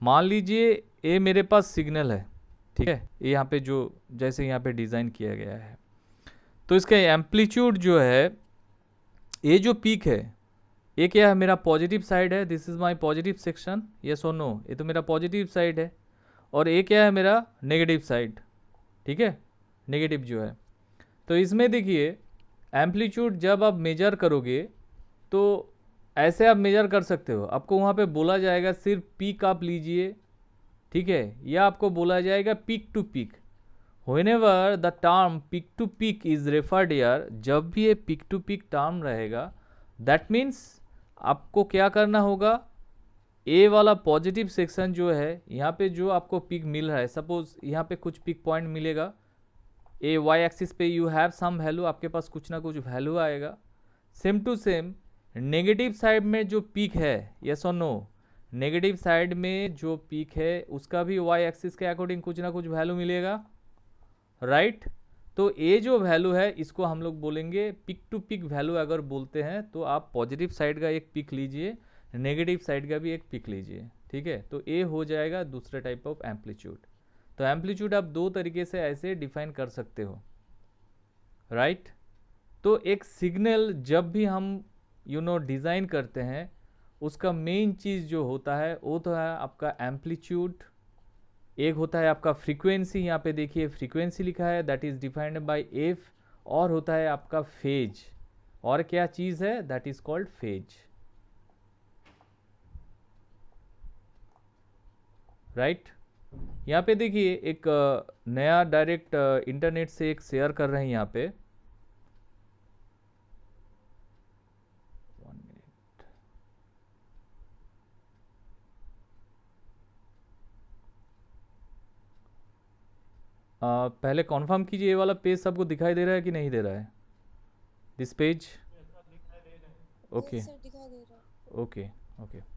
मान लीजिए ये मेरे पास सिग्नल है, ठीक है, ये यहाँ पे जो जैसे यहाँ पे डिज़ाइन किया गया है, तो इसका एम्पलीट्यूड जो है, ये जो पीक है, ये क्या है, मेरा पॉजिटिव साइड है, this is my positive section, yes और नो, ये तो मेरा पॉजिटिव साइड है, और ये क्या है, मेरा नेगेटिव साइड, ठीक है, नेगेटिव जो है। तो इसमें देखिए एम्पलीट्यूड जब आप मेजर करोगे तो ऐसे आप मेजर कर सकते हो, आपको वहाँ पे बोला जाएगा सिर्फ पीक आप लीजिए, ठीक है, या आपको बोला जाएगा peak to peak. Whenever the term peak to peak is referred here, जब भी ये पीक टू पीक टर्म रहेगा, दैट मीन्स आपको क्या करना होगा, ए वाला पॉजिटिव सेक्शन जो है, यहाँ पे जो आपको पीक मिल रहा है, सपोज यहाँ पे कुछ पीक पॉइंट मिलेगा, ए वाई एक्सिस पे यू हैव सम वैल्यू, आपके पास कुछ ना कुछ वैल्यू आएगा। Same to same negative side में जो पीक है, यस और नो, नेगेटिव साइड में जो पीक है उसका भी वाई एक्सिस के अकॉर्डिंग कुछ ना कुछ वैल्यू मिलेगा, राइट। तो ये जो वैल्यू है इसको हम लोग बोलेंगे पिक टू पिक वैल्यू। अगर बोलते हैं तो आप पॉजिटिव साइड का एक पिक लीजिए, नेगेटिव साइड का भी एक पिक लीजिए, ठीक है। तो ये हो जाएगा दूसरे टाइप ऑफ एम्पलीट्यूड। तो एम्पलीट्यूड आप दो तरीके से ऐसे डिफाइन कर सकते हो, राइट। तो एक सिग्नल जब भी हम डिज़ाइन करते हैं, उसका मेन चीज़ जो होता है वो तो है आपका एम्पलीट्यूड, एक होता है आपका फ्रीक्वेंसी, यहाँ पे देखिए फ्रीक्वेंसी लिखा है, that is defined by F, और होता है आपका फेज, और क्या चीज़ है, that is called phase, right. यहाँ पे देखिए एक नया डायरेक्ट इंटरनेट से एक शेयर कर रहे हैं यहाँ पे, पहले कॉन्फर्म कीजिए ये वाला पेज सबको दिखाई दे रहा है कि नहीं दे रहा है, this page. Okay yes sir, दिखाई दे रहा है। Okay okay.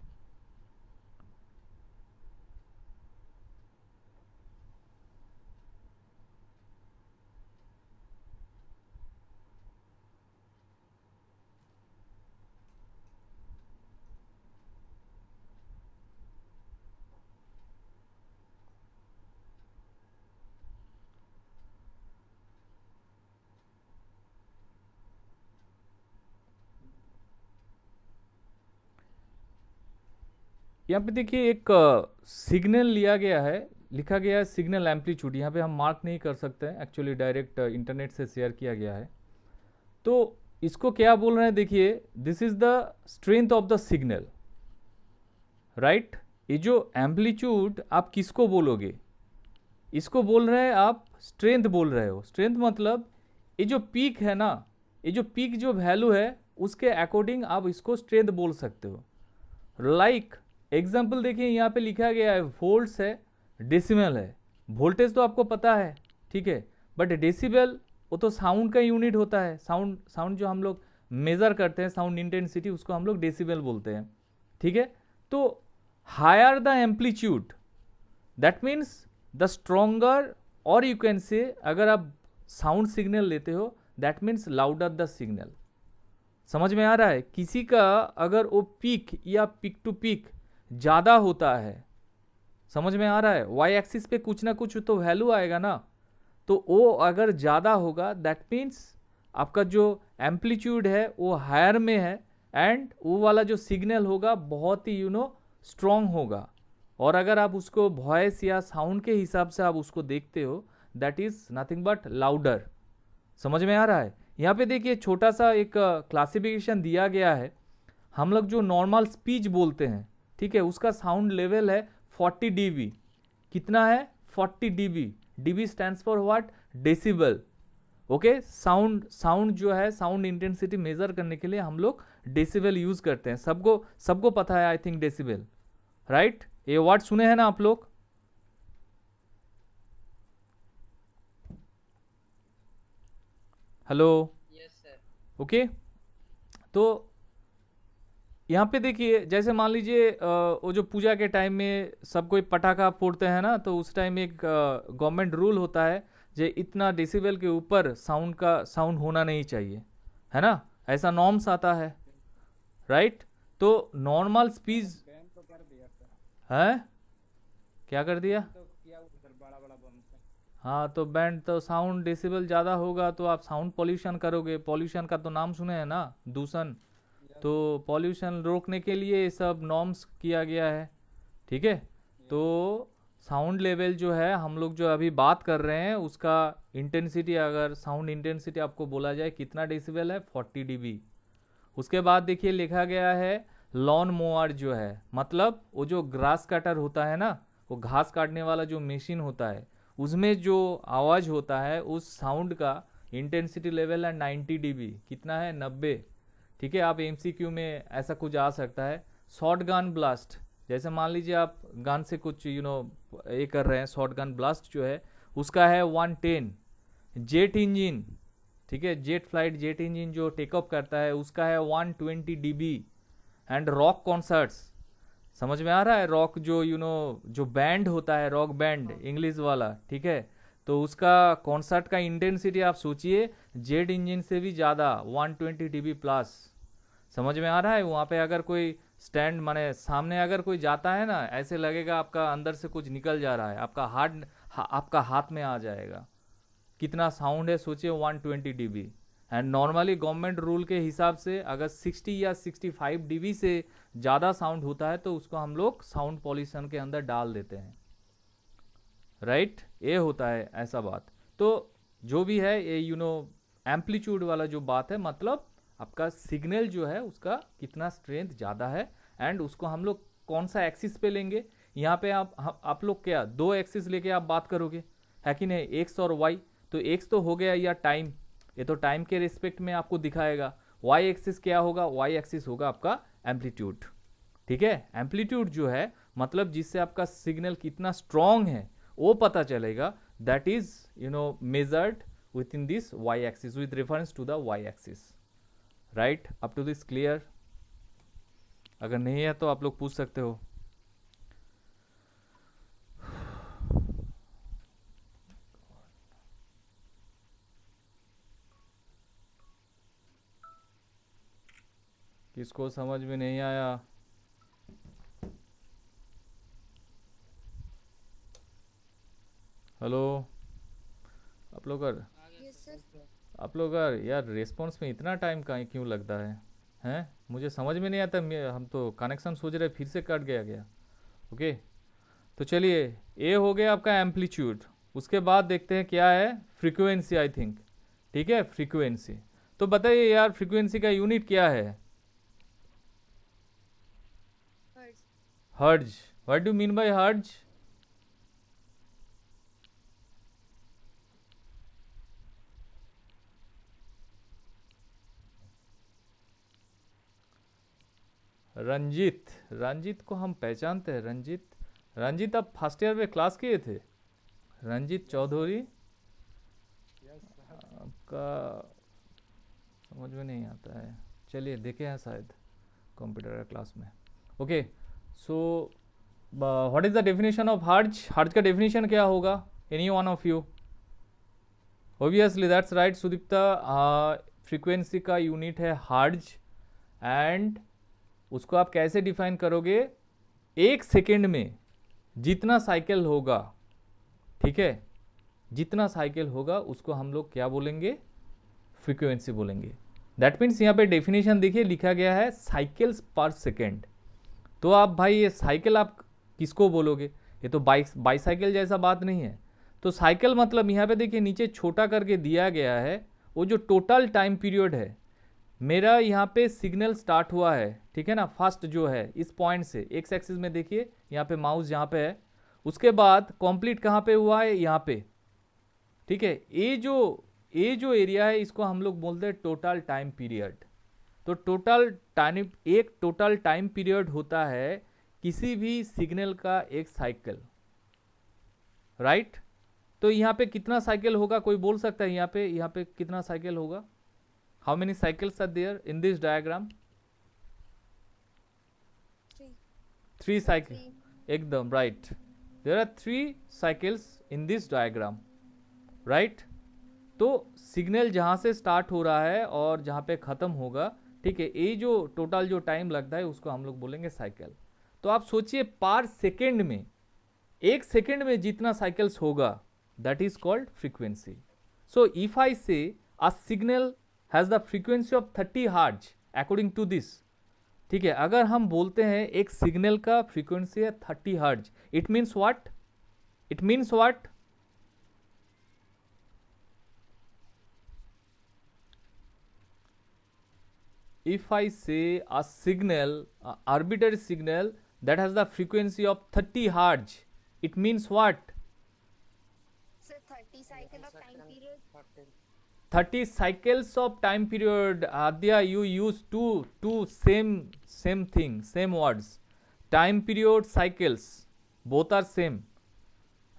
यहाँ पे देखिए एक सिग्नल लिया गया है, लिखा गया है सिग्नल एम्पलीट्यूड, यहाँ पे हम मार्क नहीं कर सकते हैं, एक्चुअली डायरेक्ट इंटरनेट से शेयर किया गया है। तो इसको क्या बोल रहे हैं, देखिए this is the strength of the signal, right. ये जो एम्पलीट्यूड आप किसको बोलोगे, इसको बोल रहे हैं आप स्ट्रेंथ बोल रहे हो। स्ट्रेंथ मतलब ये जो पीक है ना, ये जो पीक जो वैल्यू है उसके अकॉर्डिंग आप इसको स्ट्रेंथ बोल सकते हो। लाइक एग्जाम्पल देखिए यहाँ पे लिखा गया है वोल्ट्स है, डेसिमल है। वोल्टेज तो आपको पता है, ठीक है, बट डेसिबल वो तो साउंड का यूनिट होता है, साउंड साउंड जो हम लोग मेज़र करते हैं, साउंड इंटेंसिटी, उसको हम लोग डेसिबल बोलते हैं, ठीक है। तो higher the amplitude, that means the stronger, और यू कैन से अगर आप साउंड सिग्नल लेते हो that means louder the signal. समझ में आ रहा है, किसी का अगर वो पीक या पीक टू पीक ज़्यादा होता है, समझ में आ रहा है, वाई एक्सिस पे कुछ ना कुछ तो वैल्यू आएगा ना, तो वो अगर ज़्यादा होगा दैट मीन्स आपका जो एम्पलीट्यूड है वो हायर में है, एंड वो वाला जो सिग्नल होगा बहुत ही स्ट्रॉन्ग होगा। और अगर आप उसको वॉइस या साउंड के हिसाब से आप उसको देखते हो, that is nothing but louder. समझ में आ रहा है। यहाँ पे देखिए छोटा सा एक क्लासिफिकेशन दिया गया है, हम लोग जो नॉर्मल स्पीच बोलते हैं, ठीक है, उसका साउंड लेवल है 40 dB। कितना है, 40 dB। dB stands for what, decibel. Okay, sound sound जो है, साउंड इंटेंसिटी मेजर करने के लिए हम लोग डेसिबल यूज करते हैं, सबको सबको पता है आई थिंक डेसिबल, राइट। ये वर्ड सुने हैं ना आप लोग। Hello, yes sir. ओके। तो यहाँ पे देखिए जैसे मान लीजिए वो जो पूजा के टाइम में सब कोई पटाखा फोड़ते हैं ना, तो उस टाइम एक गवर्नमेंट रूल होता है जो इतना डेसिबल के ऊपर साउंड का साउंड होना नहीं चाहिए, है ना, ऐसा नॉर्म्स आता है, राइट। तो नॉर्मल स्पीच बैन तो कर दिया सर। है, क्या कर दिया? तो किया उधर बड़ा बड़ा बम से। हाँ, तो बैंड तो साउंड डेसिबल ज़्यादा होगा तो आप साउंड पॉल्यूशन करोगे। पॉल्यूशन का तो नाम सुने हैं ना, दूषण। यस तो पॉल्यूशन रोकने के लिए ये सब नॉर्म्स किया गया है, ठीक है। तो यस साउंड लेवल जो है हम लोग जो अभी बात कर रहे हैं उसका इंटेंसिटी, अगर साउंड इंटेंसिटी आपको बोला जाए कितना डेसिबल है, 40 डीबी। उसके बाद देखिए लिखा गया है लॉन मोअर जो है, मतलब वो जो ग्रास कटर होता है ना, वो घास काटने वाला जो मशीन होता है, उसमें जो आवाज़ होता है उस साउंड का इंटेंसिटी लेवल है 90 डीबी। कितना है? 90। ठीक है, आप एमसीक्यू में ऐसा कुछ आ सकता है। शॉर्ट गन ब्लास्ट, जैसे मान लीजिए आप गन से कुछ ये कर रहे हैं, शॉर्ट गन ब्लास्ट जो है उसका है 110। जेट इंजन, ठीक है, जेट फ्लाइट जेट इंजन जो टेकअप करता है उसका है 120 डीबी। एंड रॉक कॉन्सर्ट्स, समझ में आ रहा है? रॉक जो जो बैंड होता है, रॉक बैंड इंग्लिश वाला, ठीक है, तो उसका कॉन्सर्ट का इंटेंसिटी आप सोचिए जेट इंजन से भी ज़्यादा, 120 डीबी प्लस। समझ में आ रहा है? वहाँ पे अगर कोई स्टैंड माने सामने अगर कोई जाता है ना, ऐसे लगेगा आपका अंदर से कुछ निकल जा रहा है, आपका हाथ में आ जाएगा। कितना साउंड है सोचिए, 120 dB. And normally government rule के हिसाब से अगर 60 या 65 डीबी से ज़्यादा साउंड होता है तो उसको हम लोग साउंड पॉल्यूशन के अंदर डाल देते हैं, राइट? ये होता है ऐसा बात। तो जो भी है ये एम्पलीट्यूड वाला जो बात है, मतलब आपका सिग्नल जो है उसका कितना स्ट्रेंथ ज़्यादा है, एंड उसको हम लोग कौन सा एक्सिस पे लेंगे। यहाँ पे आप लोग क्या दो एक्सिस लेके आप बात करोगे, है कि नहीं? एक्स और वाई। तो एक्स तो हो गया या टाइम, ये तो टाइम के रिस्पेक्ट में आपको दिखाएगा। वाई एक्सिस क्या होगा? वाई एक्सिस होगा आपका एम्पलीट्यूड, ठीक है। एम्पलीट्यूड जो है मतलब जिससे आपका सिग्नल कितना स्ट्रॉन्ग है वो पता चलेगा, that is measured within this Y axis with reference to the Y axis, right? Up to this clear? अगर नहीं है तो आप लोग पूछ सकते हो। किसको समझ में नहीं आया? हेलो आप लोग का यस सर। आप लोग का यार रेस्पॉन्स में इतना टाइम का क्यों लगता है? हैं, मुझे समझ में नहीं आता। हम तो कनेक्शन सोच रहे फिर से कट गया। ओके, तो चलिए ये हो गया आपका एम्पलीट्यूड। उसके बाद देखते हैं क्या है, फ्रीक्वेंसी आई थिंक, ठीक है, फ्रीक्वेंसी। तो बताइए यार फ्रीक्वेंसी का यूनिट क्या है? Hertz. Hertz. What do mean by hertz? Ranjit को हम पहचानते हैं। रंजीत आप फर्स्ट ईयर में क्लास किए थे? Ranjit Chaudhary, yes sir. आपका समझ में नहीं आता है। चलिए देखे हैं शायद कंप्यूटर क्लास में। Okay, so what is the definition of hertz? Hertz का डेफिनेशन क्या होगा? Any one of you? Obviously that's right Sudipta, frequency का यूनिट है हर्ट्ज। एंड उसको आप कैसे डिफाइन करोगे? एक सेकेंड में जितना साइकिल होगा, ठीक है, जितना साइकिल होगा उसको हम लोग क्या बोलेंगे? फ्रीक्वेंसी बोलेंगे। दैट मीन्स यहाँ पे डेफिनेशन देखिए लिखा गया है साइकिल्स पर सेकेंड। तो आप भाई ये साइकिल आप किसको बोलोगे? ये तो बाईसाइकिल जैसा बात नहीं है। तो साइकिल मतलब यहाँ पे देखिए नीचे छोटा करके दिया गया है, वो जो टोटल टाइम पीरियड है। मेरा यहाँ पे सिग्नल स्टार्ट हुआ है, ठीक है ना, फर्स्ट जो है इस पॉइंट से, एक्स एक्सिस में देखिए यहाँ पे माउस यहाँ पे है, उसके बाद कंप्लीट कहाँ पे हुआ है? यहाँ पे, ठीक है। ये जो एरिया है इसको हम लोग बोलते हैं टोटल टाइम पीरियड। तो एक टोटल टाइम पीरियड होता है किसी भी सिग्नल का एक साइकिल, राइट? तो यहाँ पे कितना साइकिल होगा कोई बोल सकता है? यहाँ पे कितना साइकिल होगा? How many cycles are there in this diagram? 3। 3 cycle, एकदम right. There are 3 cycles in this diagram, right? तो सिग्नल जहाँ से स्टार्ट हो रहा है और जहाँ पे ख़त्म होगा, ठीक है, ये जो टोटल जो टाइम लगता है उसको हम लोग बोलेंगे साइकिल। तो आप सोचिए पर सेकेंड में एक सेकेंड में जितना साइकिल्स होगा that is called frequency. So if I say a signal has the frequency of 30 hertz according to this, ठीक है, अगर हम बोलते हैं एक सिग्नल का फ्रीक्वेंसी है 30 hertz, it means what, it means what, if I say a signal, arbitrary signal that has the frequency of 30 hertz, it means what? So 30 cycle of time period. 30 cycles of time period. Adya, you use two same thing, same words. Time period, cycles, both are same,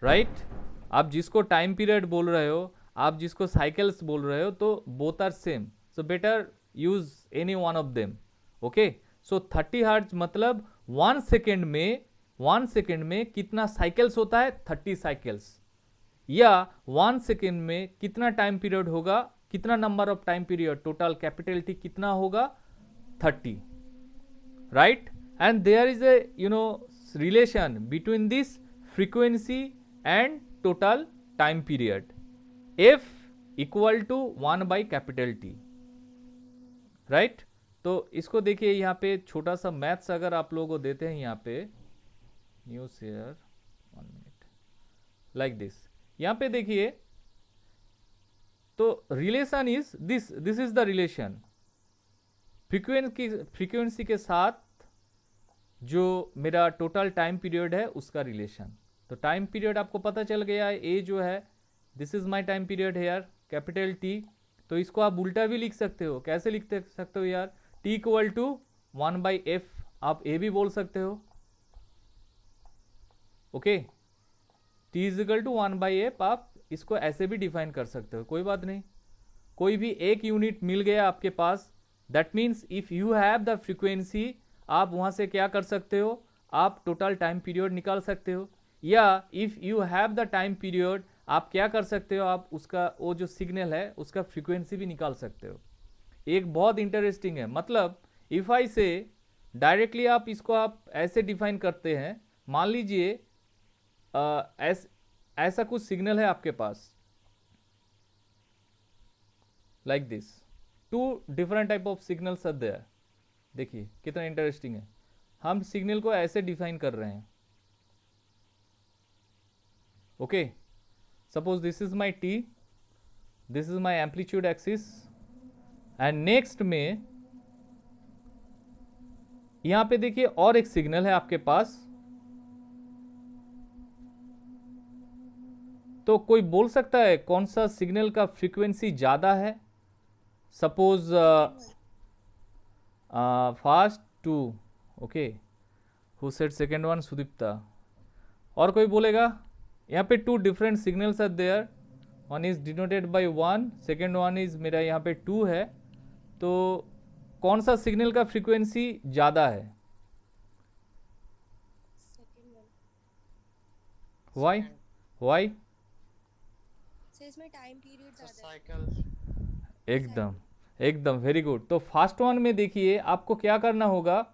right? आप जिसको time period बोल रहे हो, आप जिसको cycles बोल रहे हो, तो both are same. So better use any one of them. Okay, so 30 hertz मतलब 1 सेकेंड में कितना साइकिल्स होता है, 30 साइकिल्स. या 1 सेकेंड में कितना टाइम पीरियड होगा, कितना number of time period, total capital T कितना होगा, 30, right? And there is a relation between this frequency and total time period. F equal to 1 by capital T, right? तो इसको देखिए, यहाँ पे छोटा सा मैथ्स अगर आप लोगों को देते हैं, यहाँ पे new share 1 minute like this, यहाँ पे देखिए, तो relation is this is the relation frequency के साथ जो मेरा टोटल टाइम पीरियड है उसका रिलेशन. तो टाइम पीरियड आपको पता चल गया है, ए जो है this is my time period here capital T. तो इसको आप उल्टा भी लिख सकते हो. कैसे लिख सकते हो यार, T equal to 1 by F, आप ए भी बोल सकते हो. Okay, T is equal to 1 by F, आप इसको ऐसे भी डिफाइन कर सकते हो, कोई बात नहीं. कोई भी एक यूनिट मिल गया आपके पास, that means if you have the frequency, आप वहां से क्या कर सकते हो, आप टोटल टाइम पीरियड निकाल सकते हो. या if you have the time period, आप क्या कर सकते हो, आप उसका वो जो सिग्नल है उसका फ्रीक्वेंसी भी निकाल सकते हो. एक बहुत इंटरेस्टिंग है, मतलब इफ आई से डायरेक्टली आप इसको आप ऐसे डिफाइन करते हैं. मान लीजिए ऐसा कुछ सिग्नल है आपके पास, like this, 2 different type of signals are there. देखिए कितना इंटरेस्टिंग है, हम सिग्नल को ऐसे डिफाइन कर रहे हैं. Okay, suppose this is my t, this is my amplitude axis, and next में यहां पे देखिए और एक सिग्नल है आपके पास. तो कोई बोल सकता है कौन सा सिग्नल का फ्रीक्वेंसी ज्यादा है. Suppose first 2, okay, who said second one, Sudipta. और कोई बोलेगा, यहाँ पे 2 different signals are there, one is denoted by 1, second one is मेरा यहाँ पे 2 है. तो कौन सा सिग्नल का फ्रीक्वेंसी ज़्यादा है, Second one. Why why? So इसमें time period ज़्यादा है. साइकिल एकदम एकदम वेरी गुड. तो फास्ट वन में देखिए आपको क्या करना होगा,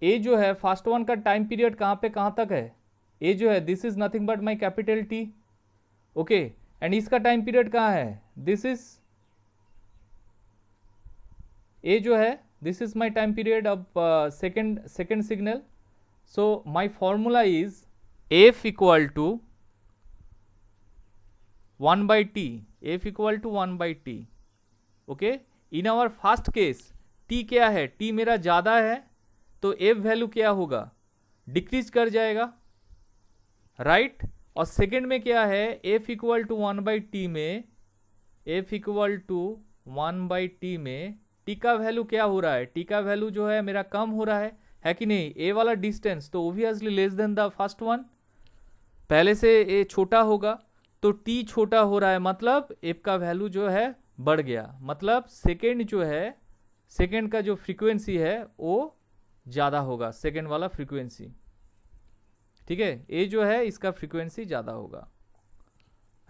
ए जो है फास्ट वन का टाइम पीरियड कहाँ पे कहाँ तक है, ए जो है this is nothing but my capital T. Okay, and इसका टाइम पीरियड कहाँ है, दिस इज, ए जो है this is my time period of second signal. So my formula is F equal to 1 by T, F equal to 1 by T. Okay, in our first case T क्या है, T मेरा ज़्यादा है, तो F value क्या होगा, decrease कर जाएगा, राइट? और सेकेंड में क्या है, F equal to 1 by T में, F equal to 1 by T में टी का वैल्यू क्या हो रहा है, टी का वैल्यू जो है मेरा कम हो रहा है कि नहीं. ए वाला डिस्टेंस तो obviously less than the first one, पहले से ए छोटा होगा, तो टी छोटा हो रहा है, मतलब एफ का वैल्यू जो है बढ़ गया, मतलब सेकेंड जो है, सेकेंड का जो फ्रीक्वेंसी है वो ज़्यादा होगा, सेकेंड वाला फ्रीक्वेंसी. ठीक है, ए जो है इसका फ्रीक्वेंसी ज़्यादा होगा,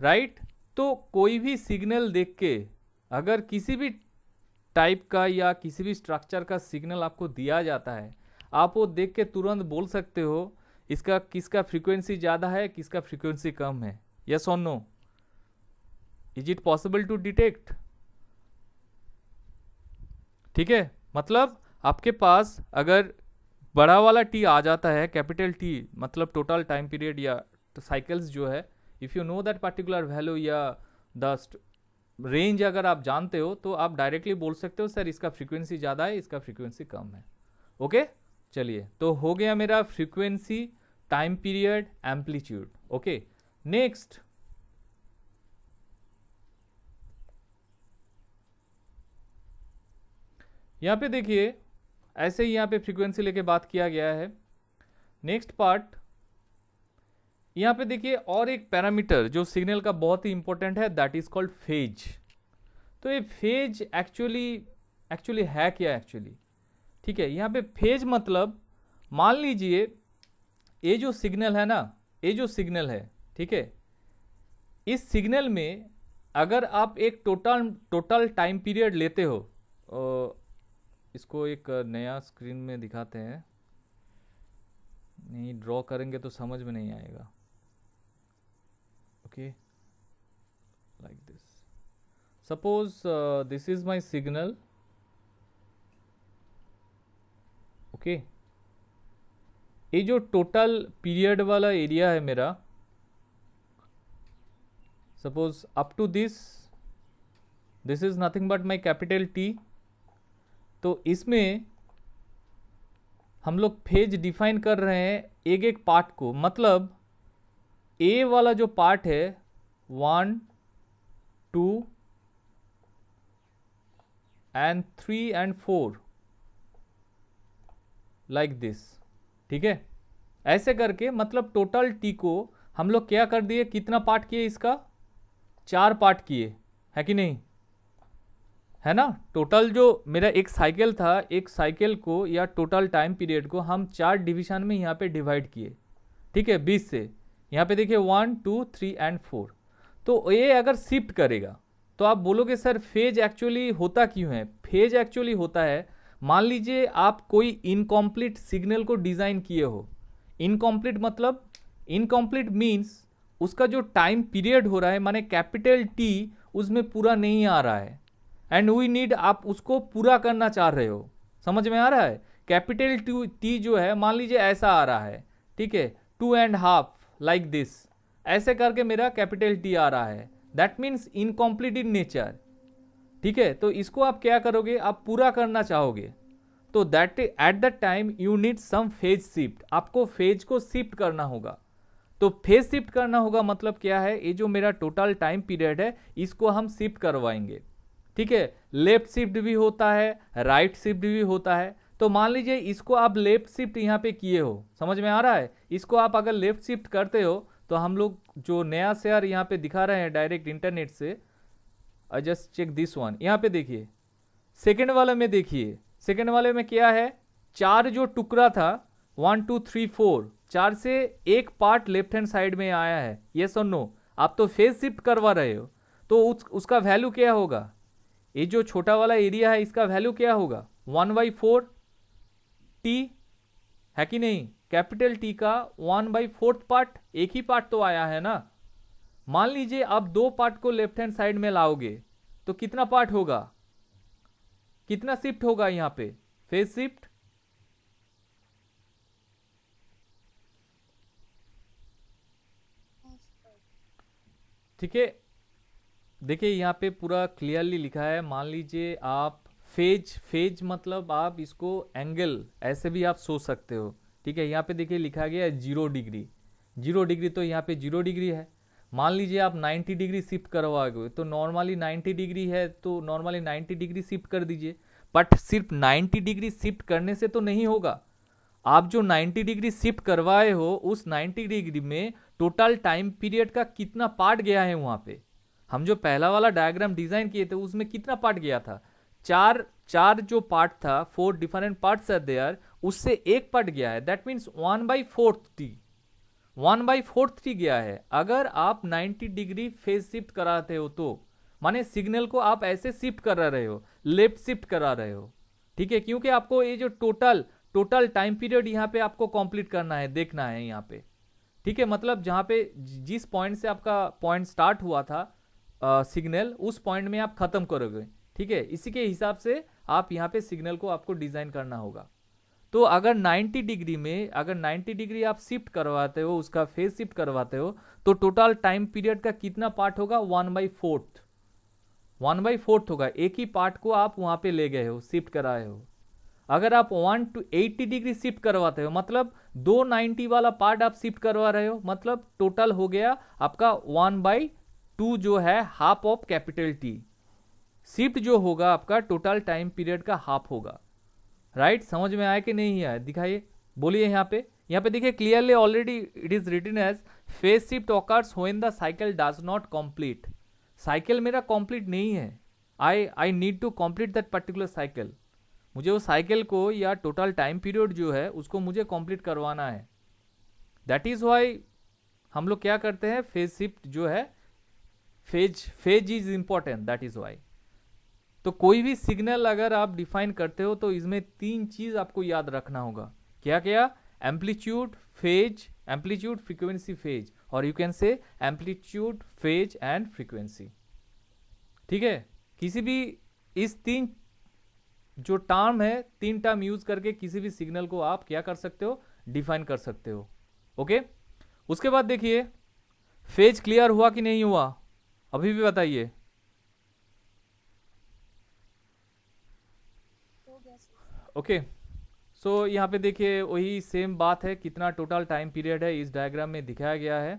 राइट? तो कोई भी सिग्नल देख के, अगर किसी भी टाइप का या किसी भी स्ट्रक्चर का सिग्नल आपको दिया जाता है, आप वो देख के तुरंत बोल सकते हो इसका किसका फ्रीक्वेंसी ज़्यादा है, किसका फ्रीक्वेंसी कम है? यस और no? Is it possible to detect? ठीक है, मतलब आपके पास अगर बड़ा वाला टी आ जाता है, कैपिटल टी मतलब टोटल टाइम पीरियड या साइकिल्स जो है, if you know that particular value या द रेंज अगर आप जानते हो तो आप डायरेक्टली बोल सकते हो सर इसका फ्रीक्वेंसी ज़्यादा है, इसका फ्रीक्वेंसी कम है। ओके, चलिए, तो हो गया मेरा frequency, time period, amplitude. Okay, next यहाँ पे देखिए, ऐसे ही यहाँ पे फ्रीक्वेंसी लेके बात किया गया है। नेक्स्ट पार्ट यहाँ पे देखिए, और एक पैरामीटर जो सिग्नल का बहुत ही इंपॉर्टेंट है, दैट इज कॉल्ड फेज। तो ये फेज एक्चुअली है क्या एक्चुअली? ठीक है, यहाँ पे फेज मतलब मान लीजिए ये जो सिग्नल है ना, ये जो सिग्नल है, ठीक है, इस सिग्नल में अगर आप एक टोटल टाइम पीरियड लेते हो, इसको एक नया स्क्रीन में दिखाते हैं, नहीं ड्रॉ करेंगे तो समझ में नहीं आएगा। Okay, like this, suppose this is my signal. Okay, ये जो टोटल पीरियड वाला एरिया है मेरा, suppose up to this is nothing but my capital T. तो इसमें हम लोग फेज डिफाइन कर रहे हैं एक एक पार्ट को, मतलब ए वाला जो पार्ट है 1 2 and 3 and 4 लाइक दिस। ठीक है, ऐसे करके मतलब टोटल टी को हम लोग क्या कर दिए, कितना पार्ट किए, इसका 4 पार्ट किए, है कि नहीं, है ना। टोटल जो मेरा एक साइकिल था, एक साइकिल को या टोटल टाइम पीरियड को हम 4 डिवीजन में यहाँ पे डिवाइड किए, ठीक है, 20 से। यहाँ पे देखिए 1 2 3 and 4। तो ये अगर शिफ्ट करेगा तो आप बोलोगे सर फेज एक्चुअली होता क्यों है? फेज एक्चुअली होता है, मान लीजिए आप कोई इनकम्प्लीट सिग्नल को डिज़ाइन किए हो। इनकम्प्लीट मतलब, इनकम्प्लीट मीन्स उसका जो टाइम पीरियड हो रहा है, माने कैपिटल टी उसमें पूरा नहीं आ रहा है, एंड वी नीड, आप उसको पूरा करना चाह रहे हो। समझ में आ रहा है? कैपिटल टी जो है मान लीजिए ऐसा आ रहा है, ठीक है, 2.5 लाइक दिस, ऐसे करके मेरा कैपिटल टी आ रहा है, that means incomplete in nature. ठीक है, तो इसको आप क्या करोगे, आप पूरा करना चाहोगे, तो that at that time you need some phase shift, आपको फेज को शिफ्ट करना होगा। तो फेज शिफ्ट करना होगा मतलब क्या है, ये जो मेरा टोटल टाइम पीरियड है इसको हम शिफ्ट करवाएंगे। ठीक है, लेफ्ट शिफ्ट भी होता है, राइट शिफ्ट भी होता है। तो मान लीजिए इसको आप लेफ्ट शिफ्ट यहाँ पे किए हो, समझ में आ रहा है? इसको आप अगर लेफ्ट शिफ्ट करते हो तो हम लोग जो नया शेयर यहाँ पे दिखा रहे हैं डायरेक्ट इंटरनेट से, I just check this one, यहाँ पे देखिए सेकेंड वाले में, देखिए सेकेंड वाले में क्या है, 4 जो टुकड़ा था 1 2 3 4, 4 से एक पार्ट लेफ्ट हैंड साइड में आया है, यस और नो? आप तो फेज शिफ्ट करवा रहे हो, तो उसका वैल्यू क्या होगा, ये जो छोटा वाला एरिया है इसका वैल्यू क्या होगा, 1/4 टी, है कि नहीं? कैपिटल टी का 1/4 पार्ट, एक ही पार्ट तो आया है ना। मान लीजिए आप 2 पार्ट को लेफ्ट हैंड साइड में लाओगे तो कितना पार्ट होगा, कितना शिफ्ट होगा यहाँ पे, फेज शिफ्ट। ठीक है, देखिए यहाँ पे पूरा क्लियरली लिखा है। मान लीजिए आप फेज मतलब आप इसको एंगल ऐसे भी आप सोच सकते हो। ठीक है, यहाँ पे देखिए लिखा गया है 0 डिग्री, 0 डिग्री, तो यहाँ पे 0 डिग्री है। मान लीजिए आप 90 डिग्री शिफ्ट करवाओगे तो नॉर्मली 90 डिग्री है, तो नॉर्मली 90 डिग्री शिफ्ट कर दीजिए। बट सिर्फ 90 डिग्री शिफ्ट करने से तो नहीं होगा, आप जो 90 डिग्री शिफ्ट करवाए हो उस 90 डिग्री में टोटल टाइम पीरियड का कितना पार्ट गया है वहाँ पे। हम जो पहला वाला डायग्राम डिजाइन किए थे उसमें कितना पार्ट गया था, चार जो पार्ट था, 4 डिफरेंट पार्ट्स आर देयर, उससे एक पार्ट गया है, दैट मीन्स 1/4 टी, 1/4 टी गया है। अगर आप 90 डिग्री फेज शिफ्ट कराते हो तो माने सिग्नल को आप ऐसे शिफ्ट करा रहे हो, लेफ्ट शिफ्ट करा रहे हो। ठीक है, क्योंकि आपको ये जो टोटल टोटल टाइम पीरियड यहाँ पे आपको कंप्लीट करना है, देखना है यहाँ पे, ठीक है। मतलब जहाँ पे जिस पॉइंट से आपका पॉइंट स्टार्ट हुआ था सिग्नल, उस पॉइंट में आप खत्म करोगे, ठीक है। इसी के हिसाब से आप यहाँ पे सिग्नल को आपको डिजाइन करना होगा। तो अगर 90 डिग्री में, अगर 90 डिग्री आप शिफ्ट करवाते हो, उसका फेज शिफ्ट करवाते हो, तो टोटल टाइम पीरियड का कितना पार्ट होगा? 1/4, 1/4 होगा। एक ही पार्ट को आप वहां पे ले गए हो, शिफ्ट कराए हो। अगर आप 180 डिग्री शिफ्ट करवाते हो, मतलब 290 वाला पार्ट आप शिफ्ट करवा रहे हो, मतलब टोटल हो गया आपका 1/2 जो है half of capital T. Shift जो होगा आपका टोटल टाइम पीरियड का हाफ होगा, राइट। समझ में आया कि नहीं आया? दिखाइए, बोलिए। यहाँ पे देखिए clearly already it is written as phase shift occurs when the cycle does not complete. Cycle मेरा कंप्लीट नहीं है, I need to complete that particular cycle. मुझे वो साइकिल को या टोटल टाइम पीरियड जो है उसको मुझे कंप्लीट करवाना है। दैट इज वाई हम लोग क्या करते हैं, फेज शिफ्ट जो है, phase is important, that is why. तो कोई भी सिग्नल अगर आप डिफाइन करते हो तो इसमें 3 चीज आपको याद रखना होगा। क्या क्या? Amplitude, phase, amplitude, frequency, phase, और you can say amplitude, phase and frequency, ठीक है। किसी भी इस 3 जो टर्म है, 3 टर्म यूज करके किसी भी सिग्नल को आप क्या कर सकते हो, डिफाइन कर सकते हो, ओके। उसके बाद देखिए फेज क्लियर हुआ कि नहीं हुआ, अभी भी बताइए। ओके, सो यहाँ पे देखिए वही सेम बात है, कितना टोटल टाइम पीरियड है इस डायग्राम में दिखाया गया है,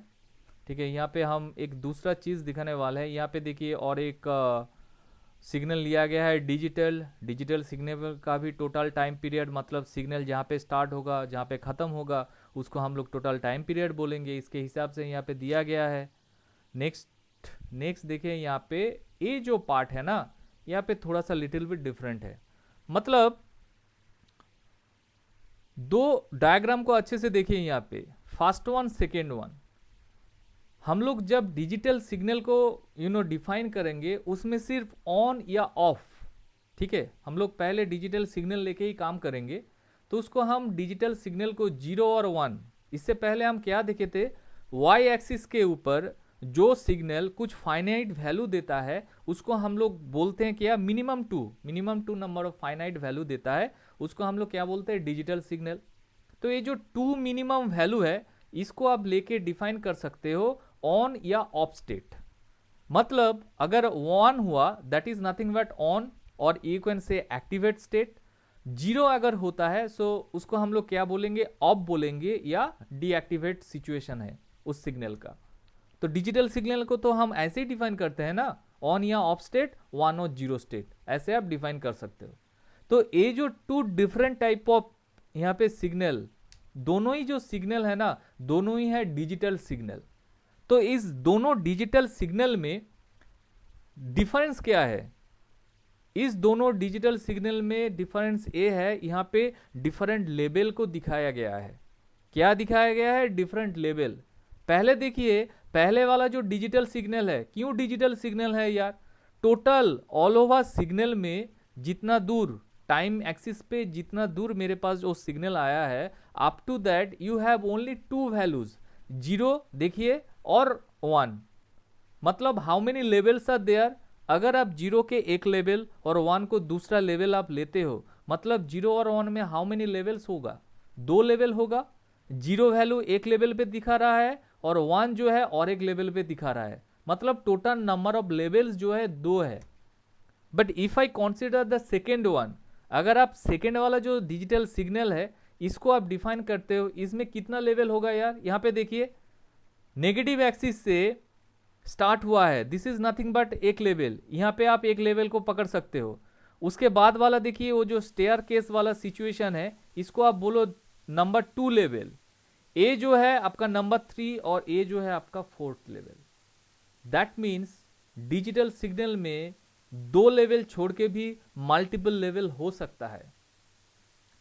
ठीक है। यहाँ पे हम एक दूसरा चीज़ दिखाने वाले हैं। यहाँ पे देखिए और एक सिग्नल लिया गया है डिजिटल सिग्नल का भी टोटल टाइम पीरियड, मतलब सिग्नल जहाँ पे स्टार्ट होगा, जहाँ पे ख़त्म होगा, उसको हम लोग टोटल टाइम पीरियड बोलेंगे। इसके हिसाब से यहाँ पे दिया गया है। नेक्स्ट देखिए, यहाँ पे ये जो पार्ट है ना, यहाँ पे थोड़ा सा लिटिल बिट डिफरेंट है। मतलब दो डायग्राम को अच्छे से देखिए। यहाँ पे फर्स्ट वन, सेकेंड वन, हम लोग जब डिजिटल सिग्नल को डिफाइन करेंगे, उसमें सिर्फ ऑन या ऑफ, ठीक है। हम लोग पहले डिजिटल सिग्नल लेके ही काम करेंगे, तो उसको हम डिजिटल सिग्नल को 0 और 1, इससे पहले हम क्या देखे थे, वाई एक्सिस के ऊपर जो सिग्नल कुछ फाइनाइट वैल्यू देता है उसको हम लोग बोलते हैं क्या, minimum two number of finite value देता है, उसको हम लोग क्या बोलते हैं, डिजिटल सिग्नल। तो ये जो 2 मिनिमम वैल्यू है, इसको आप लेके डिफाइन कर सकते हो ऑन या ऑफ स्टेट। मतलब अगर 1 हुआ, that is nothing but on, और you can say activate state. 0 अगर होता है सो उसको हम लोग क्या बोलेंगे, ऑफ बोलेंगे, या डीएक्टिवेट सिचुएशन है उस सिग्नल का। तो डिजिटल सिग्नल को तो हम ऐसे ही डिफाइन करते हैं ना, ऑन या ऑफ स्टेट, 1 और 0 स्टेट, ऐसे आप डिफाइन कर सकते हो। तो ये जो 2 डिफरेंट टाइप ऑफ यहाँ पे सिग्नल, दोनों ही जो सिग्नल है ना, दोनों ही है डिजिटल सिग्नल। तो इस दोनों डिजिटल सिग्नल में डिफरेंस क्या है? इस दोनों डिजिटल सिग्नल में डिफरेंस ये है, यहाँ पे डिफरेंट लेवल को दिखाया गया है। क्या दिखाया गया है? Different level. पहले देखिए, पहले वाला जो डिजिटल सिग्नल है, क्यों डिजिटल सिग्नल है यार? टोटल ऑल ओवर सिग्नल में जितना दूर टाइम एक्सिस पे जितना दूर मेरे पास जो सिग्नल आया है, up to that you have only 2 values, 0 देखिए और 1। मतलब how many levels are there? अगर आप 0 के एक लेवल और 1 को दूसरा लेवल आप लेते हो, मतलब 0 और 1 में हाउ मेनी लेवल्स होगा? 2 लेवल होगा। 0 वैल्यू एक लेवल पे दिखा रहा है और 1 जो है और एक लेवल पे दिखा रहा है, मतलब टोटल नंबर ऑफ लेवल्स जो है 2 है। But if I consider the second one, अगर आप सेकेंड वाला जो डिजिटल सिग्नल है इसको आप डिफाइन करते हो, इसमें कितना लेवल होगा यार? यहाँ पे देखिए, नेगेटिव एक्सिस से स्टार्ट हुआ है, दिस इज नथिंग बट एक लेवल, यहाँ पे आप एक लेवल को पकड़ सकते हो। उसके बाद वाला देखिए, वो जो स्टेयर केस वाला सिचुएशन है, इसको आप बोलो नंबर 2 लेवल। ए जो है आपका नंबर 3 और ए जो है आपका 4th level. That means digital signal में 2 लेवल छोड़ के भी मल्टीपल लेवल हो सकता है,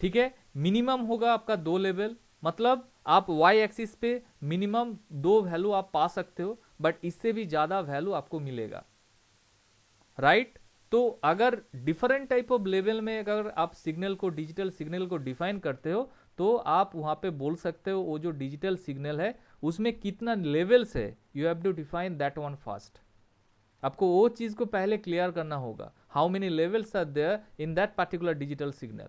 ठीक है। मिनिमम होगा आपका 2 लेवल, मतलब आप वाई एक्सिस पे मिनिमम 2 वैल्यू आप पा सकते हो, बट इससे भी ज्यादा वैल्यू आपको मिलेगा, राइट। तो अगर डिफरेंट टाइप ऑफ लेवल में अगर आप सिग्नल को, डिजिटल सिग्नल को डिफाइन करते हो, तो आप वहां पे बोल सकते हो वो जो डिजिटल सिग्नल है उसमें कितना लेवल्स है, you have to define that one first. आपको वो चीज को पहले क्लियर करना होगा, how many levels are there in that particular digital signal,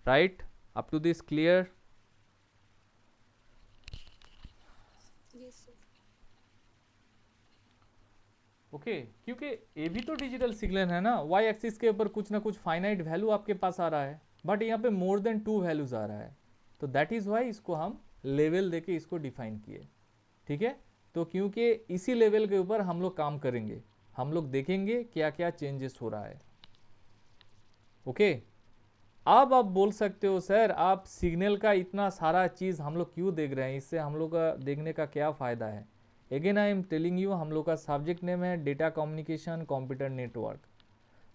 right? Up to this clear? Yes, sir. Okay क्योंकि ये भी तो डिजिटल सिग्नल है ना, वाई एक्सिस के ऊपर कुछ ना कुछ फाइनाइट वैल्यू आपके पास आ रहा है, बट यहाँ पे मोर देन 2 वैल्यूज आ रहा है, तो दैट इज वाई इसको हम लेवल देके इसको डिफाइन किए। ठीक है, तो क्योंकि इसी लेवल के ऊपर हम लोग काम करेंगे, हम लोग देखेंगे क्या क्या चेंजेस हो रहा है। ओके, अब आप बोल सकते हो सर आप सिग्नल का इतना सारा चीज़ हम लोग क्यों देख रहे हैं, इससे हम लोग का देखने का क्या फ़ायदा है? Again I am telling you, हम लोग का सब्जेक्ट नेम है डेटा कम्युनिकेशन कंप्यूटर नेटवर्क।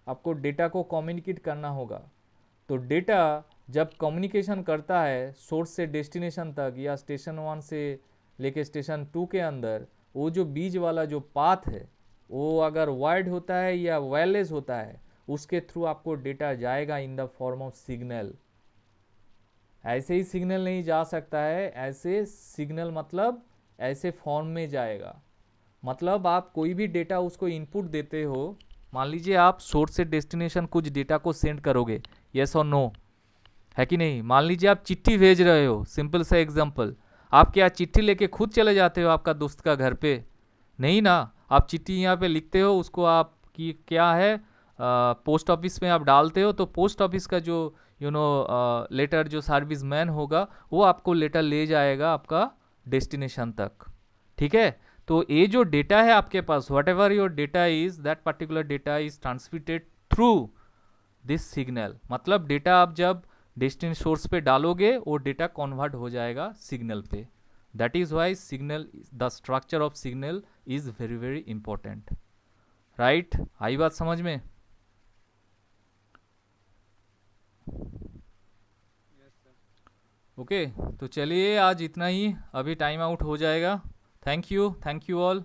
आपको डेटा को कम्युनिकेट करना होगा, तो डेटा जब कम्युनिकेशन करता है सोर्स से डेस्टिनेशन तक या स्टेशन 1 से लेके स्टेशन 2 के अंदर, वो जो बीच वाला जो पाथ है वो अगर वायर्ड होता है या वायरलेस होता है, उसके थ्रू आपको डेटा जाएगा in the form of signal. ऐसे ही सिग्नल नहीं जा सकता है, ऐसे सिग्नल मतलब ऐसे फॉर्म में जाएगा। मतलब आप कोई भी डेटा उसको इनपुट देते हो, मान लीजिए आप सोर्स से डेस्टिनेशन कुछ डेटा को सेंड करोगे, यस और नो, है कि नहीं? मान लीजिए आप चिट्ठी भेज रहे हो, सिंपल सा एग्जांपल, आप क्या चिट्ठी लेके खुद चले जाते हो आपका दोस्त का घर पे? नहीं ना, आप चिट्ठी यहाँ पे लिखते हो, उसको आप की क्या है पोस्ट ऑफिस में आप डालते हो, तो पोस्ट ऑफिस का जो लेटर जो सर्विस मैन होगा वो आपको लेटर ले जाएगा आपका डेस्टिनेशन तक। ठीक है, तो ये जो डेटा है आपके पास, whatever your data is, that particular data is transmitted through this signal. मतलब डेटा आप जब डेस्टिनेशन सोर्स पे डालोगे वो डेटा कन्वर्ट हो जाएगा सिग्नल पे। That is why signal, the structure of signal is very very important, right? आई बात समझ में? Yes sir. ओके, तो चलिए आज इतना ही, अभी टाइम आउट हो जाएगा। Thank you all.